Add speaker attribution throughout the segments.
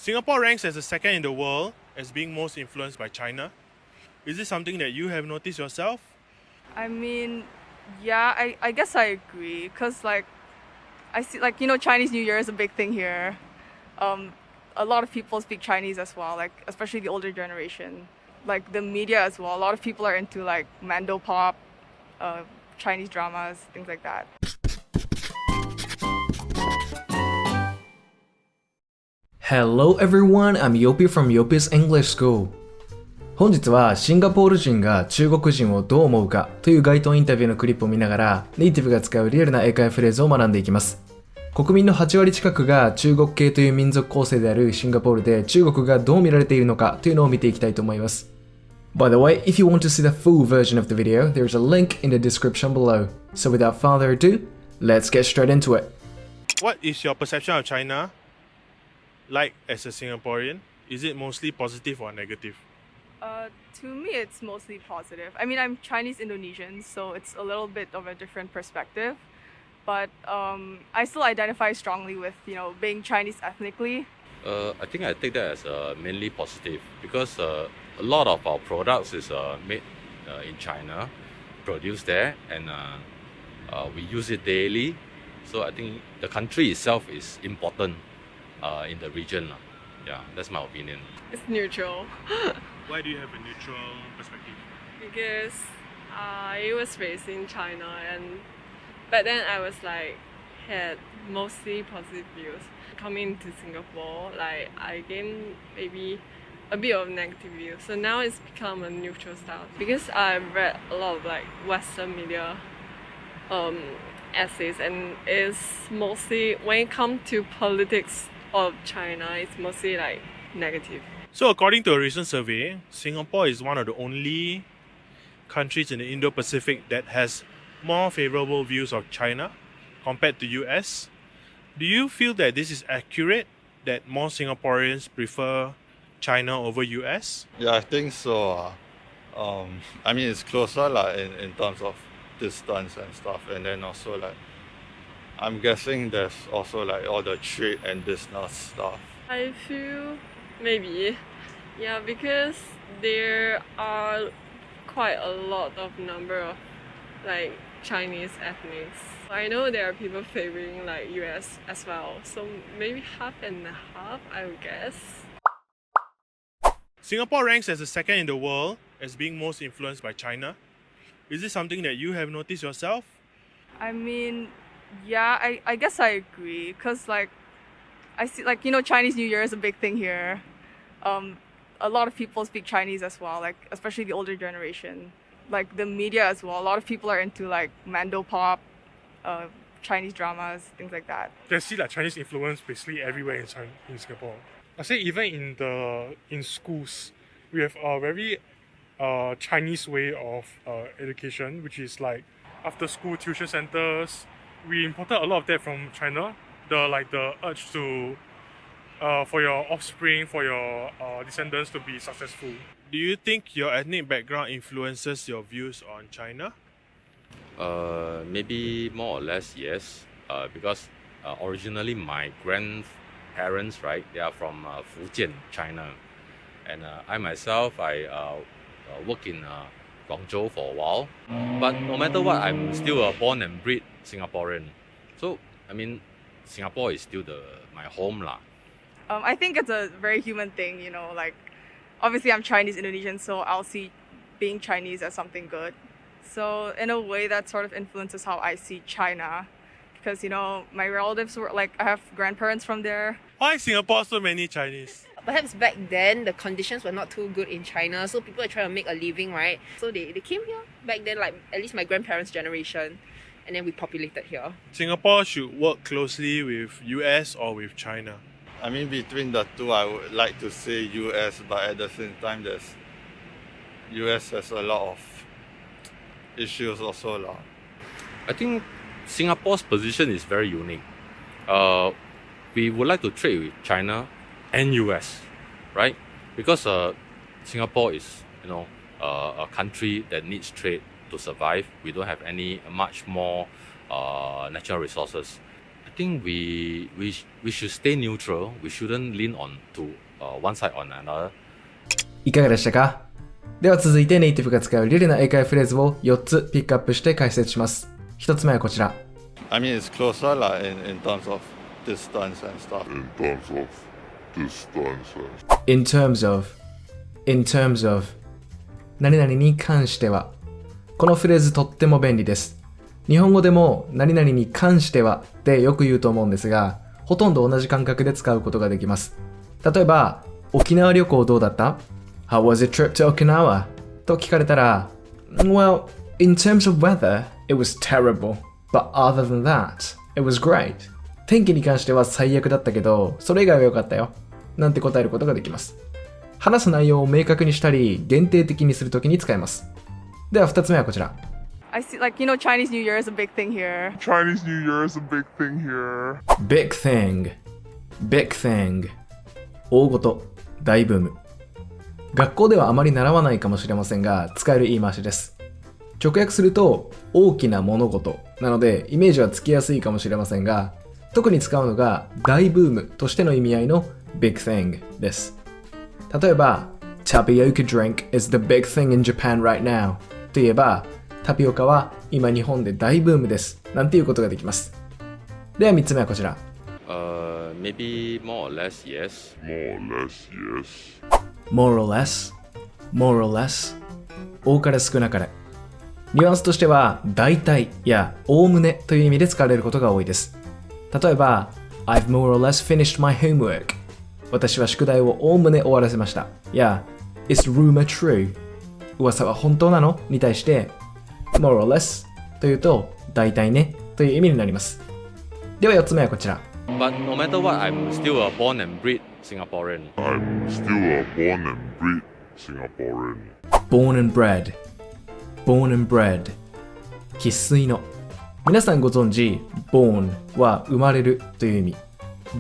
Speaker 1: Singapore ranks as the second in the world as being most influenced by China. Is this something that you have noticed yourself?
Speaker 2: I mean, yeah, I guess I agree. Because, I see, Chinese New Year is a big thing here. A lot of people speak Chinese as well, especially the older generation. The media as well. A lot of people are into, Mando pop, Chinese dramas, things like that.
Speaker 3: Hello everyone, I'm Yopi from Yopis English School. 本日はシンガポール人が中国人をどう思うかという街頭インタビューのクリップを見ながらネイティブが使うリアルな英会話フレーズを学んでいきます。国民の8割近くが中国系という民族構成であるシンガポールで中国がどう見られているのかというのを見ていきたいと思います。By the way, if you want to see the full version of the video, there's a link in the description below. So without further ado, let's get straight into it.
Speaker 1: What is your perception of China like as a Singaporean? Is it mostly positive or negative?
Speaker 2: To me, it's mostly positive. I mean, I'm Chinese Indonesian, so it's a little bit of a different perspective. But I still identify strongly with, being Chinese ethnically.
Speaker 4: I think I take that as mainly positive because a lot of our products is made in China, produced there, and we use it daily. So I think the country itself is important in the region. Yeah, that's my opinion.
Speaker 5: It's neutral.
Speaker 1: Why do you have a neutral perspective?
Speaker 5: Because I was raised in China, and back then I was had mostly positive views. Coming to Singapore, I gained maybe a bit of negative views. So now it's become a neutral style because I've read a lot of Western media essays, and it's mostly when it comes to politics of China, it's mostly negative.
Speaker 1: So according to a recent survey, Singapore is one of the only countries in the Indo-Pacific that has more favorable views of China compared to US. Do you feel that this is accurate, that more Singaporeans prefer China over US?
Speaker 6: Yeah, I think so. I mean, it's closer in terms of distance and stuff. And then also I'm guessing there's also all the trade and business stuff.
Speaker 5: I feel maybe, yeah, because there are quite a lot of number of Chinese ethnics. I know there are people favoring US as well, so maybe half and half, I would guess.
Speaker 1: Singapore ranks as the second in the world as being most influenced by China. Is this something that you have noticed yourself?
Speaker 2: I mean, yeah, I guess I agree. Because, I see, Chinese New Year is a big thing here. A lot of people speak Chinese as well, especially the older generation. The media as well. A lot of people are into, Mando pop, Chinese dramas, things like that.
Speaker 7: They see Chinese influence basically everywhere in Singapore. I say even in schools, we have a very Chinese way of education, which is after school tuition centers. We imported a lot of that from China. The urge to for your offspring, for your descendants to be successful.
Speaker 1: Do you think your ethnic background influences your views on China?
Speaker 4: Maybe more or less yes, because originally my grandparents, right, they are from Fujian, China, and I myself I work in Guangzhou for a while. But no matter what, I'm still a born and bred Singaporean. So I mean, Singapore is still my home lah.
Speaker 2: I think it's a very human thing, obviously I'm Chinese Indonesian, so I'll see being Chinese as something good. So in a way that sort of influences how I see China. Because, my relatives were I have grandparents from there.
Speaker 1: Why Singapore so many Chinese?
Speaker 8: Perhaps back then the conditions were not too good in China, so people are trying to make a living, right? So they came here back then, at least my grandparents' generation, and then we populated here.
Speaker 1: Singapore should work closely with US or with China.
Speaker 6: I mean, between the two, I would like to say US, but at the same time, US has a lot of issues also.
Speaker 4: I think Singapore's position is very unique. We would like to trade with China and US, right? Because Singapore is, a country that needs trade to survive. We don't have any much more natural resources. think we should stay neutral. We shouldn't lean on to one side or another.
Speaker 3: いかがでしたか？では続いてネイティブが使うリアルな英会話フレーズを4つピックアップして解説します。1つ目はこちら。
Speaker 6: I mean, it's closer like, in terms of distance and stuff.
Speaker 3: In terms of 何々に関しては。このフレーズとっても便利です。日本語でも何々に関してはってよく言うと思うんですが、ほとんど同じ感覚で使うことができます。例えば、沖縄旅行どうだった？ How was your trip to Okinawa? と聞かれたら、Well, in terms of weather, it was terrible. But other than that, it was great. 天気に関しては最悪だったけど、それ以外は良かったよ。なんて答えることができます。話す内容を明確にしたり、限定的にするときに使います。では2つ目はこちら。
Speaker 2: I see, like, Chinese New Year is a big thing here.
Speaker 3: Big thing. 大ごと、大ブーム。学校ではあまり習わないかもしれませんが、使える言い回しです。直訳すると、大きな物事なので、イメージはつきやすいかもしれませんが、特に使うのが大ブームとしての意味合いの big thing です。例えば、Tapioca drink is the big thing in Japan right now といえば、タピオカは今日本で大ブームですなんていうことができます。では3つ目はこちら。
Speaker 4: Maybe more or less yes.
Speaker 3: More or less 多かれ少なかれ。ニュアンスとしては大体やおおむねという意味で使われることが多いです。例えば I've more or less finished my homework 私は宿題をおおむね終わらせましたや Is rumor true 噂は本当なのに対して more or less というと大体ねという意味になります。では4つ目はこちら。
Speaker 4: But no matter what, I'm still a born and bred Singaporean.
Speaker 3: Born and bred 生粋の。皆さんご存知 born は生まれるという意味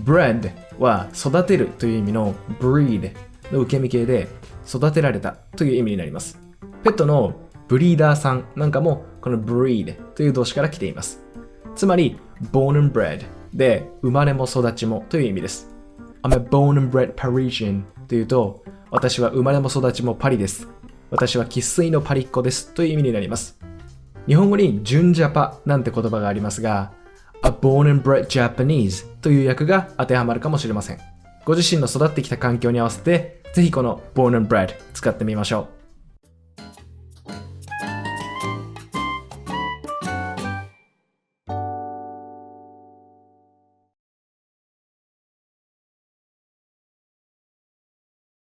Speaker 3: bred は育てるという意味の breed の受け身形で育てられたという意味になります。ペットのブリーダーさんなんかもこの breed という動詞から来ています。つまり born and bred で生まれも育ちもという意味です。I'm a born and bred Parisian というと私は生まれも育ちもパリです。私は生粋のパリっ子ですという意味になります。日本語に純ジャパなんて言葉がありますが A born and bred Japanese という訳が当てはまるかもしれません。ご自身の育ってきた環境に合わせてぜひこの born and bred 使ってみましょう。